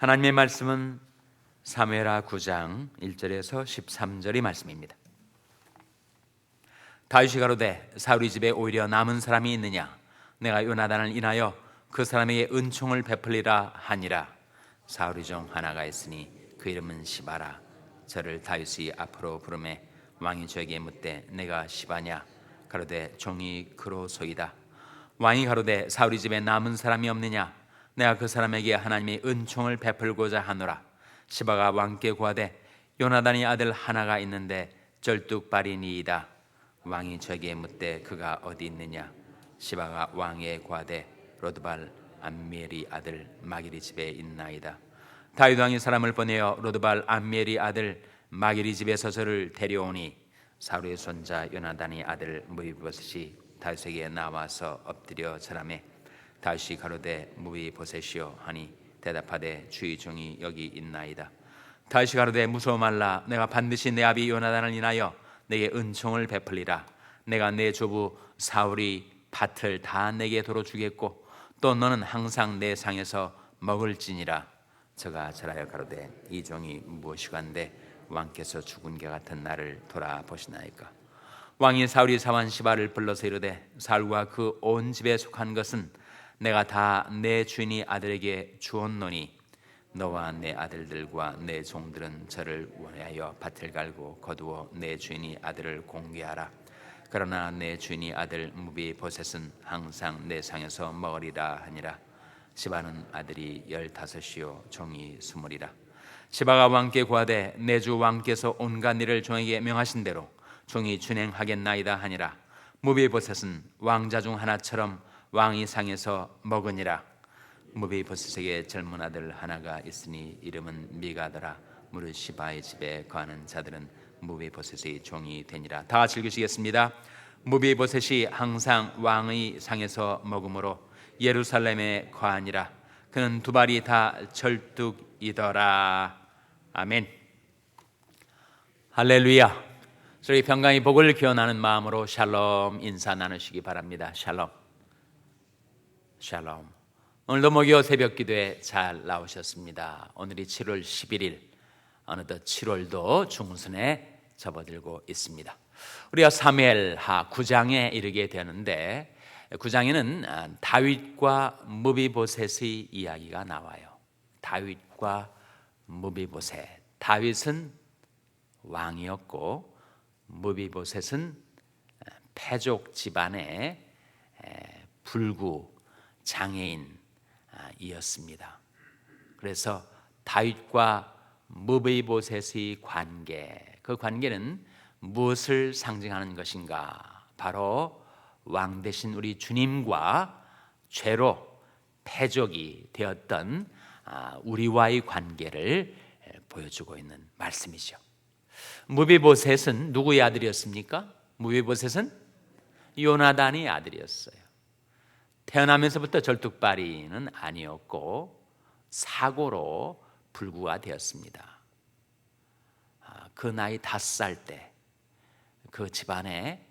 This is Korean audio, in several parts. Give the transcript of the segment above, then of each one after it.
하나님의 말씀은 사무엘하 9장 1절에서 13절의 말씀입니다. 다윗이 가로되 사울의 집에 오히려 남은 사람이 있느냐? 내가 요나단을 인하여 그 사람에게 은총을 베풀리라 하니라. 사울의 종 하나가 있으니 그 이름은 시바라. 저를 다윗이 앞으로 부르매 왕이 저에게 묻되 내가 시바냐? 가로되 종이 그로소이다. 왕이 가로되 사울의 집에 남은 사람이 없느냐? 내가 그 사람에게 하나님의 은총을 베풀고자 하노라. 시바가 왕께 구하되 요나단의 아들 하나가 있는데 쩔뚝발이니이다. 왕이 저에게 묻되 그가 어디 있느냐? 시바가 왕에 구하되 로드발 암미엘의 아들 마길의 집에 있나이다. 다윗 왕이 사람을 보내어 로드발 암미엘의 아들 마길의 집에서 저를 데려오니 사울의 손자 요나단의 아들 무비보셋이 다윗에게 나와서 엎드려 절하매 다윗이 가로되 무비보셋이요 하니 대답하되 주의 종이 여기 있나이다. 다윗이 가로되 무서워 말라. 내가 반드시 내 아비 요나단을 인하여 내게 은총을 베풀리라. 내가 내 조부 사울이 밭을 다 내게 도로 주겠고 또 너는 항상 내 상에서 먹을지니라. 저가 절하여 가로되 이 종이 무엇이간데 왕께서 죽은 개 같은 나를 돌아보시나이까. 왕이 사울이 사환 시바를 불러서 이르되 사울과 그 온 집에 속한 것은 내가 다 내 주인의 아들에게 주었노니 너와 내 아들들과 내 종들은 저를 원하여 밭을 갈고 거두어 내 주인의 아들을 공개하라. 그러나 내 주인의 아들 무비보셋은 항상 내 상에서 먹으리라 하니라. 시바는 아들이 15이요 종이 20이라. 시바가 왕께 구하되 내 주 왕께서 온갖 일을 종에게 명하신 대로 종이 준행하겠나이다 하니라. 무비보셋은 왕자 중 하나처럼 왕이 상에서 먹으니라. 무비보셋에게 젊은 아들 하나가 있으니 이름은 미가더라. 무릇 시바의 집에 거하는 자들은 무비보셋의 종이 되니라. 다 같이 읽으시겠습니다. 무비보셋이 항상 왕의 상에서 먹음으로 예루살렘에 거하니라. 그는 두 발이 다 절뚝이더라. 아멘. 할렐루야. 저희 평강의 복을 기원하는 마음으로 샬롬 인사 나누시기 바랍니다. 샬롬. 샬롬. 오늘도 목요 새벽 기도에 잘 나오셨습니다. 오늘이 7월 11일, 어느덧 7월도 중순에 접어들고 있습니다. 우리가 사무엘하 9장에 이르게 되는데 9장에는 다윗과 무비보셋의 이야기가 나와요. 다윗과 무비보셋. 다윗은 왕이었고 무비보셋은 패족 집안의 불구 장애인이었습니다. 그래서 다윗과 무비보셋의 관계, 그 관계는 무엇을 상징하는 것인가? 바로 왕 대신 우리 주님과 죄로 패족이 되었던 우리와의 관계를 보여주고 있는 말씀이죠. 무비보셋은 누구의 아들이었습니까? 무비보셋은 요나단의 아들이었어요. 태어나면서부터 절뚝발이는 아니었고 사고로 불구가 되었습니다. 그 나이 5살 때 그 집안에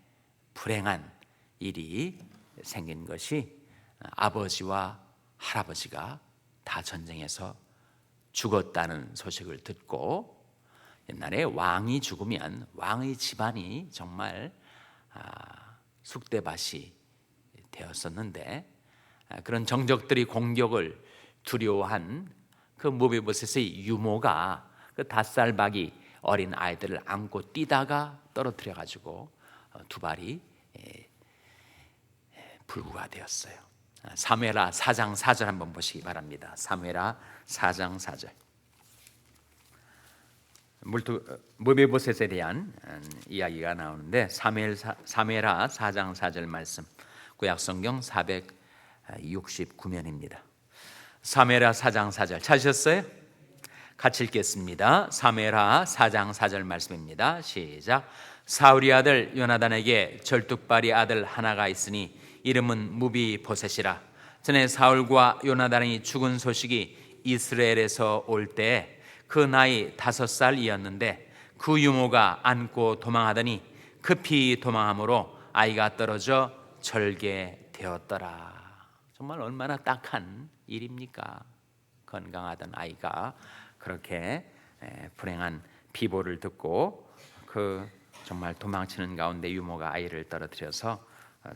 불행한 일이 생긴 것이 아버지와 할아버지가 다 전쟁에서 죽었다는 소식을 듣고, 옛날에 왕이 죽으면 왕의 집안이 정말 쑥대밭이 되었었는데, 그런 정적들이 공격을 두려워한 그 무비보셋의 유모가 그 5살 박이 어린 아이들을 안고 뛰다가 떨어뜨려 가지고 두 발이 불구가 되었어요. 사무엘하 4장 4절 한번 보시기 바랍니다. 사무엘하 4장 4절. 무비보셋에 대한 이야기가 나오는데 사무엘하 4장 4절 말씀, 구약성경 469면입니다. 사무엘하 4장 4절 찾으셨어요? 같이 읽겠습니다. 사무엘하 4장 4절 말씀입니다. 시작. 사울의 아들 요나단에게 절뚝발이 아들 하나가 있으니 이름은 무비보셋이라. 전에 사울과 요나단이 죽은 소식이 이스라엘에서 올 때 그 나이 5살이었는데 그 유모가 안고 도망하더니 급히 도망함으로 아이가 떨어져 절개되었더라. 정말 얼마나 딱한 일입니까? 건강하던 아이가 그렇게 불행한 비보를 듣고 그 정말 도망치는 가운데 유모가 아이를 떨어뜨려서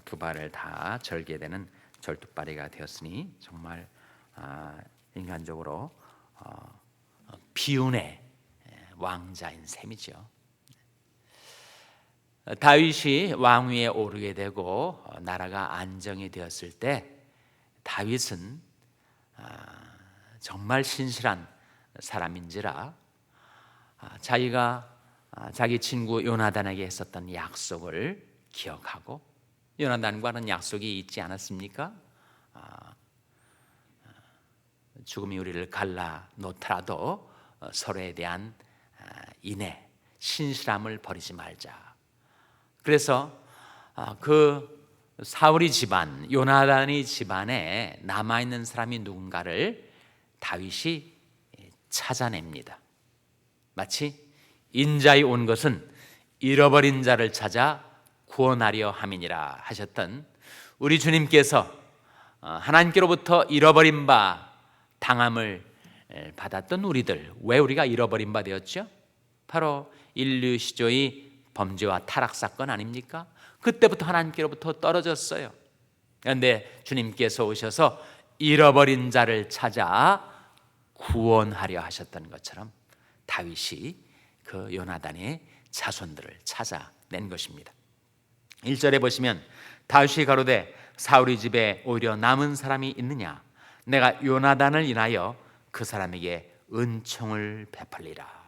두 발을 다 절게 되는 절뚝발이가 되었으니 정말 인간적으로 비운의 왕자인 셈이죠. 다윗이 왕위에 오르게 되고 나라가 안정이 되었을 때 다윗은 정말 신실한 사람인지라 자기가 자기 친구 요나단에게 했었던 약속을 기억하고, 요나단과는 약속이 있지 않았습니까? 죽음이 우리를 갈라놓더라도 서로에 대한 인애, 신실함을 버리지 말자. 그래서 그 사울이 집안, 요나단의 집안에 남아있는 사람이 누군가를 다윗이 찾아냅니다. 마치 인자에 온 것은 잃어버린 자를 찾아 구원하려 함이니라 하셨던 우리 주님께서 하나님께로부터 잃어버린 바 당함을 받았던 우리들, 왜 우리가 잃어버린 바 되었죠? 바로 인류 시조의 범죄와 타락 사건 아닙니까? 그때부터 하나님께로부터 떨어졌어요. 그런데 주님께서 오셔서 잃어버린 자를 찾아 구원하려 하셨던 것처럼 다윗이 그 요나단의 자손들을 찾아낸 것입니다. 1절에 보시면 다윗이 가로되 사울의 집에 오히려 남은 사람이 있느냐? 내가 요나단을 인하여 그 사람에게 은총을 베풀리라.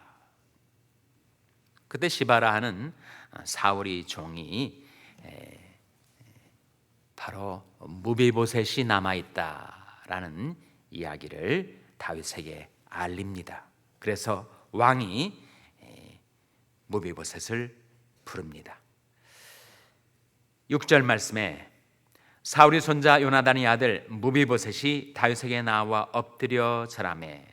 그때 시바라 하는 사울의 종이 바로 무비보셋이 남아있다라는 이야기를 다윗에게 알립니다. 그래서 왕이 무비보셋을 부릅니다. 6절 말씀에 사울의 손자 요나단의 아들 무비보셋이 다윗에게 나와 엎드려 절하매,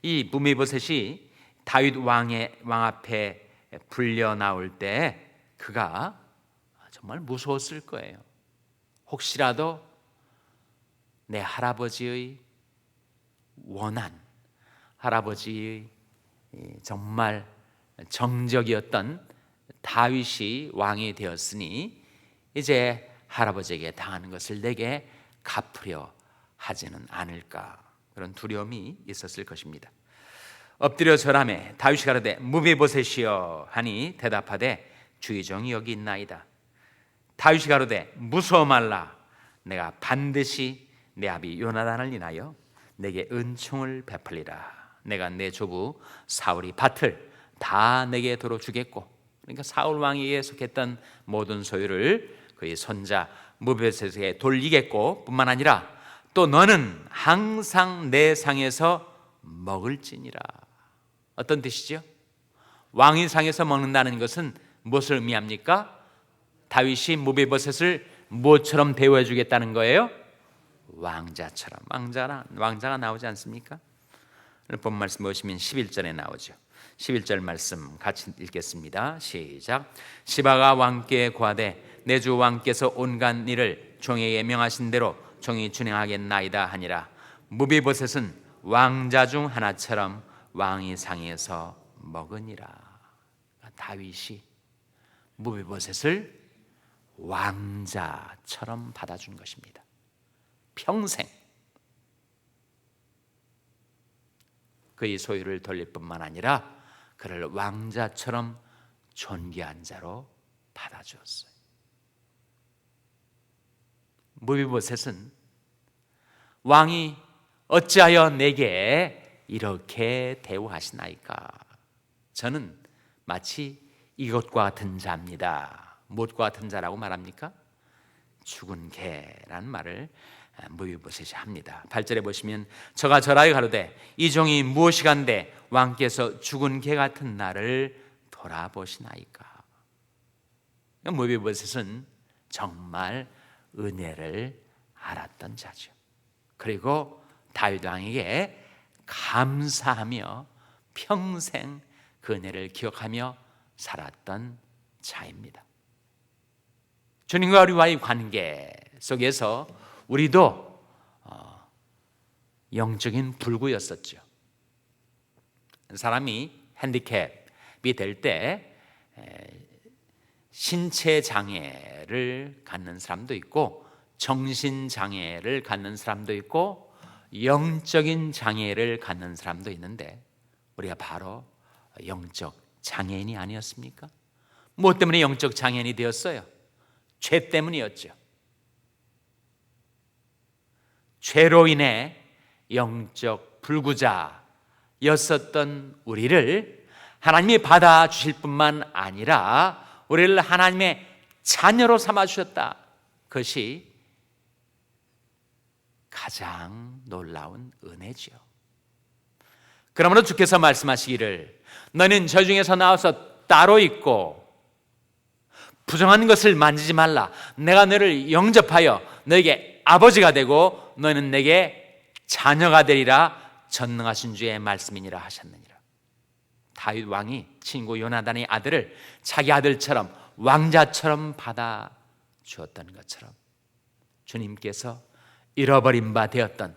이 무비보셋이 다윗 왕 앞에 불려 나올 때 그가 정말 무서웠을 거예요. 혹시라도 내 할아버지의 원한, 할아버지의 정말 정적이었던 다윗이 왕이 되었으니 이제 할아버지에게 당하는 것을 내게 갚으려 하지는 않을까, 그런 두려움이 있었을 것입니다. 엎드려 절하매 다윗이 가로되 무비보셋이여 하니 대답하되 주의 종이 여기 있나이다. 다윗이 가로되 무서워 말라. 내가 반드시 내 아비 요나단을 인하여 내게 은총을 베풀리라. 내가 내 조부 사울이 밭을 다 내게 도로 주겠고, 그러니까 사울 왕에게 속했던 모든 소유를 그의 손자 무비보셋에게 돌리겠고, 뿐만 아니라 또 너는 항상 내 상에서 먹을지니라. 어떤 뜻이죠? 왕의 상에서 먹는다는 것은 무엇을 의미합니까? 다윗이 무비보셋을 무엇처럼 대우해 주겠다는 거예요? 왕자처럼. 왕자가 나오지 않습니까? 본 말씀 보시면 11절에 나오죠. 11절 말씀 같이 읽겠습니다. 시작. 시바가 왕께 고하되 내 주 왕께서 온갖 일을 종에게 명하신 대로 종이 준행하겠나이다 하니라. 무비보셋은 왕자 중 하나처럼 왕의 상에서 먹으니라. 다윗이 무비보셋을 왕자처럼 받아준 것입니다. 평생 그의 소유를 돌릴 뿐만 아니라 그를 왕자처럼 존귀한 자로 받아주었어요. 무비보셋은 왕이 어찌하여 내게 이렇게 대우하시나이까? 저는 마치 이것과 같은 자입니다. 무엇과 같은 자라고 말합니까? 죽은 개라는 말을 무비보셋이 합니다. 8절에 보시면 저가 절하여 가로되 이 종이 무엇이간데 왕께서 죽은 개 같은 나를 돌아보시나이까? 무비보셋은 정말 은혜를 알았던 자죠. 그리고 다윗 왕에게 감사하며 평생 그 은혜를 기억하며 살았던 자입니다. 주님과 우리와의 관계 속에서 우리도 영적인 불구였었죠. 사람이 핸디캡이 될 때 신체 장애를 갖는 사람도 있고 정신 장애를 갖는 사람도 있고 영적인 장애를 갖는 사람도 있는데 우리가 바로 영적 장애인이 아니었습니까? 무엇 때문에 영적 장애인이 되었어요? 죄 때문이었죠. 죄로 인해 영적 불구자였었던 우리를 하나님이 받아주실 뿐만 아니라 우리를 하나님의 자녀로 삼아주셨다. 그것이 가장 놀라운 은혜지요. 그러므로 주께서 말씀하시기를 너는 저 중에서 나와서 따로 있고 부정한 것을 만지지 말라. 내가 너를 영접하여 너에게 아버지가 되고 너는 내게 자녀가 되리라. 전능하신 주의 말씀이니라 하셨느니라. 다윗 왕이 친구 요나단의 아들을 자기 아들처럼 왕자처럼 받아 주었던 것처럼 주님께서 잃어버린 바 되었던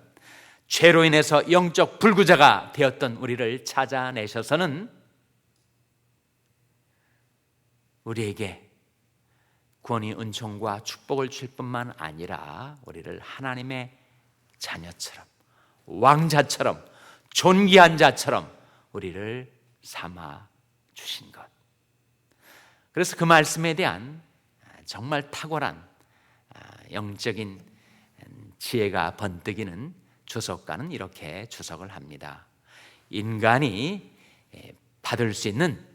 죄로 인해서 영적 불구자가 되었던 우리를 찾아내셔서는 우리에게 구원의 은총과 축복을 줄 뿐만 아니라 우리를 하나님의 자녀처럼 왕자처럼 존귀한 자처럼 우리를 삼아 주신 것. 그래서 그 말씀에 대한 정말 탁월한 영적인 지혜가 번뜩이는 주석가는 이렇게 주석을 합니다. 인간이 받을 수 있는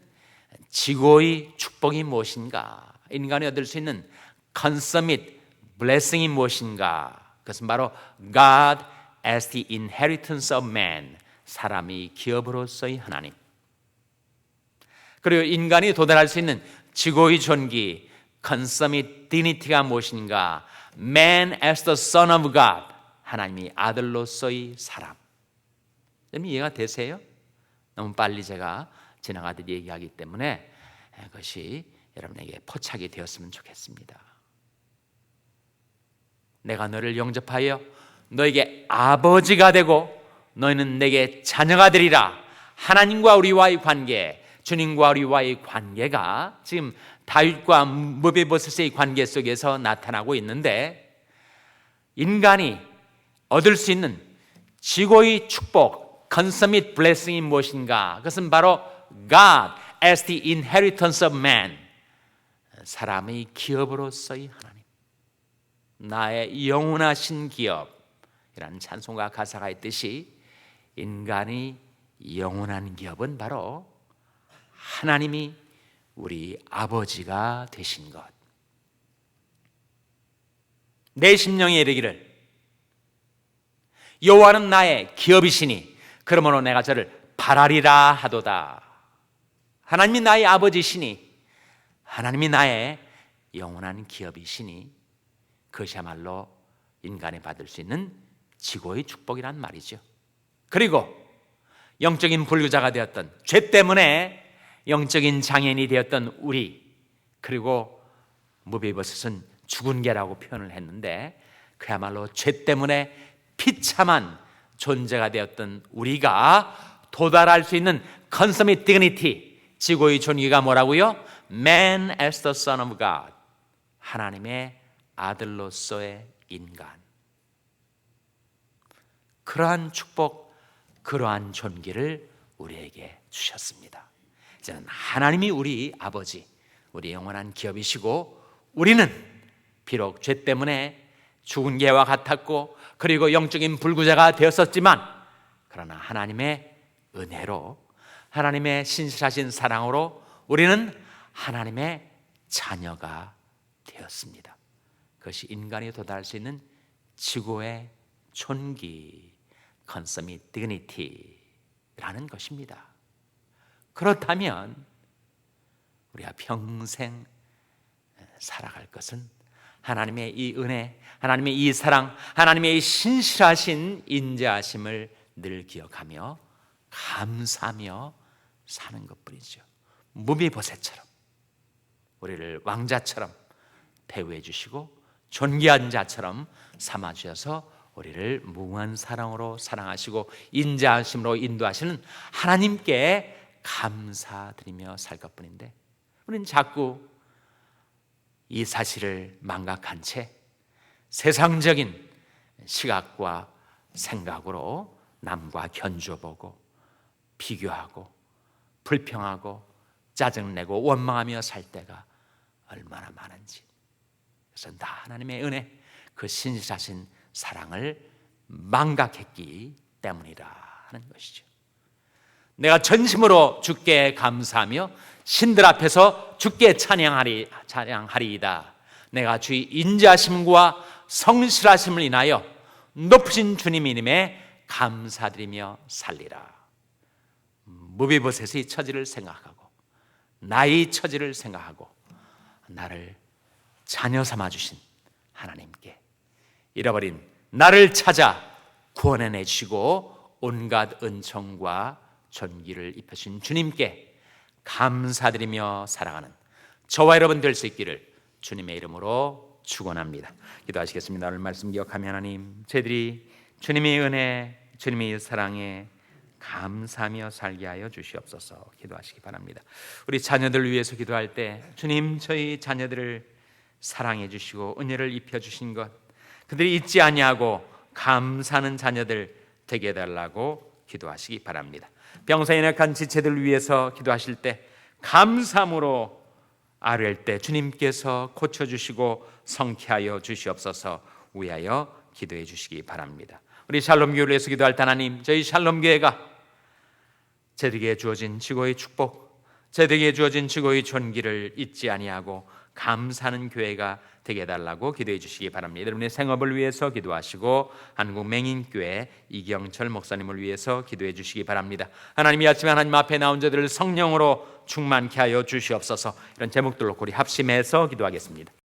지고의 축복이 무엇인가? 인간이 얻을 수 있는 consummate blessing이 무엇인가? 그것은 바로 God as the inheritance of man, 사람이 기업으로서의 하나님. 그리고 인간이 도달할 수 있는 지고의 존귀 consummate dignity가 무엇인가? Man as the son of God, 하나님이 아들로서의 사람. 좀 이해가 되세요? 너무 빨리 제가 지나가듯 얘기하기 때문에 그것이 여러분에게 포착이 되었으면 좋겠습니다. 내가 너를 영접하여 너에게 아버지가 되고 너희는 내게 자녀가 되리라. 하나님과 우리와의 관계, 주님과 우리와의 관계가 지금 다윗과 무베보셋의 관계 속에서 나타나고 있는데 인간이 얻을 수 있는 지고의 축복, consummate blessing이 무엇인가? 그것은 바로 God as the inheritance of man, 사람의 기업으로서의 하나님, 나의 영원하신 기업이라는 찬송가 가사가 있듯이 인간의 영원한 기업은 바로 하나님이 우리 아버지가 되신 것. 내 심령에 이르기를 여호와는 나의 기업이시니 그러므로 내가 저를 바라리라 하도다. 하나님이 나의 아버지시니 하나님이 나의 영원한 기업이시니 그것이야말로 인간이 받을 수 있는 지고의 축복이란 말이죠. 그리고 영적인 불구자가 되었던, 죄 때문에 영적인 장애인이 되었던 우리, 그리고 무베보셋은 죽은 개라고 표현을 했는데 그야말로 죄 때문에 비참한 존재가 되었던 우리가 도달할 수 있는 consummate dignity, 지고의 존귀가 뭐라고요? Man as the son of God, 하나님의 아들로서의 인간. 그러한 축복, 그러한 존귀를 우리에게 주셨습니다. 이제는 하나님이 우리 아버지, 우리 영원한 기업이시고 우리는 비록 죄 때문에 죽은 개와 같았고 그리고 영적인 불구자가 되었었지만 그러나 하나님의 은혜로, 하나님의 신실하신 사랑으로 우리는 하나님의 자녀가 되었습니다. 그것이 인간이 도달할 수 있는 지고의 존귀, consummate dignity라는 것입니다. 그렇다면 우리가 평생 살아갈 것은 하나님의 이 은혜, 하나님의 이 사랑, 하나님의 이 신실하신 인자하심을 늘 기억하며 감사하며 사는 것뿐이죠. 무비보셋처럼 우리를 왕자처럼 대우해 주시고 존귀한 자처럼 삼아 주셔서 우리를 무한 사랑으로 사랑하시고 인자하심으로 인도하시는 하나님께 감사드리며 살 것뿐인데, 우리는 자꾸 이 사실을 망각한 채 세상적인 시각과 생각으로 남과 견줘보고 비교하고 불평하고 짜증내고 원망하며 살 때가 얼마나 많은지. 그래서 다 하나님의 은혜, 그 신실하신 사랑을 망각했기 때문이라 하는 것이죠. 내가 전심으로 주께 감사하며 신들 앞에서 주께 찬양하리이다. 내가 주의 인자하심과 성실하심을 인하여 높으신 주님 이름에 감사드리며 살리라. 무비보셋의 처지를 생각하고 나의 처지를 생각하고 나를 자녀 삼아 주신 하나님께, 잃어버린 나를 찾아 구원해내 주시고 온갖 은총과 존귀를 입혀주신 주님께 감사드리며 살아가는 저와 여러분 될 수 있기를 주님의 이름으로 축원합니다. 기도하시겠습니다. 오늘 말씀 기억하며 하나님, 저희들이 주님의 은혜, 주님의 사랑에 감사하며 살게 하여 주시옵소서. 기도하시기 바랍니다. 우리 자녀들 위해서 기도할 때 주님, 저희 자녀들을 사랑해 주시고 은혜를 입혀 주신 것, 그들이 잊지 아니하고 감사하는 자녀들 되게 해달라고 기도하시기 바랍니다. 병사에 연약한 지체들 위해서 기도하실 때 감사함으로 아뢰일 때 주님께서 고쳐주시고 성쾌하여 주시옵소서. 위하여 기도해 주시기 바랍니다. 우리 샬롬교회를 위해서 기도할 때 하나님, 저희 샬롬교회가 저에게 주어진 지고의 축복, 저에게 주어진 지고의 존귀를 잊지 아니하고 감사하는 교회가 되게 해달라고 기도해 주시기 바랍니다. 여러분의 생업을 위해서 기도하시고 한국 맹인교회 이경철 목사님을 위해서 기도해 주시기 바랍니다. 하나님, 이 아침에 하나님 앞에 나온 자들을 성령으로 충만케 하여 주시옵소서. 이런 제목들로 우리 합심해서 기도하겠습니다.